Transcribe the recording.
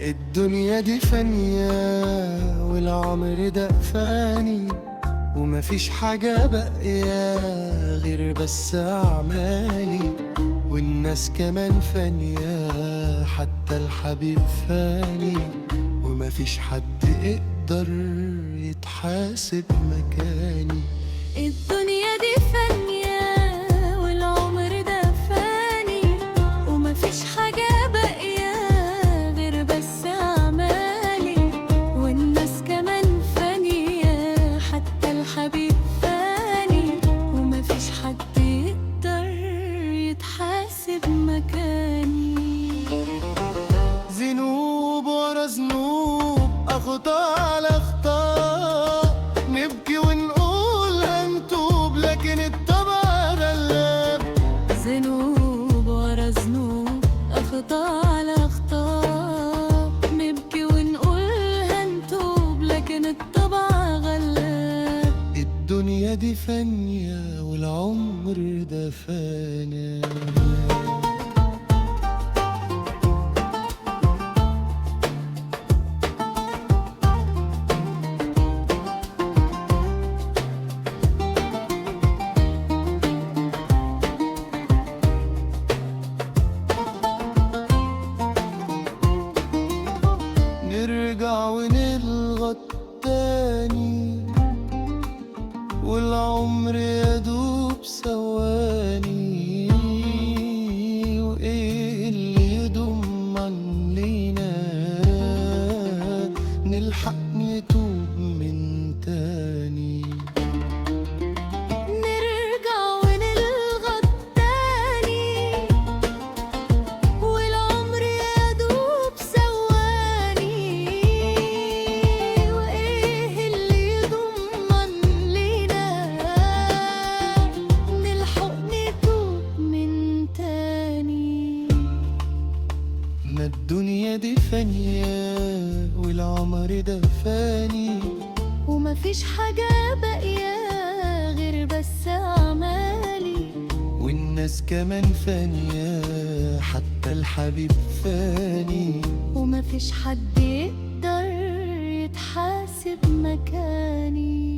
الدنيا دي فانية والعمر ده فاني، ومفيش حاجة باقية غير بس أعمالي، والناس كمان فانية حتى الحبيب فاني، ومفيش حد يقدر يتحاسب مكاني. الدنيا دي فانية والعمر ده فاني، ومفيش حاجة باقية غير بس أعمالي، والناس كمان فانية حتى الحبيب فاني، ومفيش حد يقدر يتحاسب مكاني. ذنوب ورا ذنوب، أخطاء على أخطاء، نبكي ونقول هنتوب لكن الطبع غلاب. ذنوب ورا ذنوب، أخطاء على أخطاء، نبكي ونقول هنتوب لكن الطبع غلاب. الدنيا دي فانية والعمر ده فاني. نرجع ونلغط تاني، والعمر يدوب ثواني، وايه اللي يضم علينا نلحق نتوب من تاني. نرجع ونلغط تاني، والعمر يدوب ثواني، وإيه اللي يضمن لينا نلحق نتوب من تاني. ما الدنيا دي فانية والعمر ده فاني، ومفيش حاجة باقية غير بس أعمالي، والناس كمان فانية حتى الحبيب فاني، ومفيش حد يقدر يتحاسب مكاني.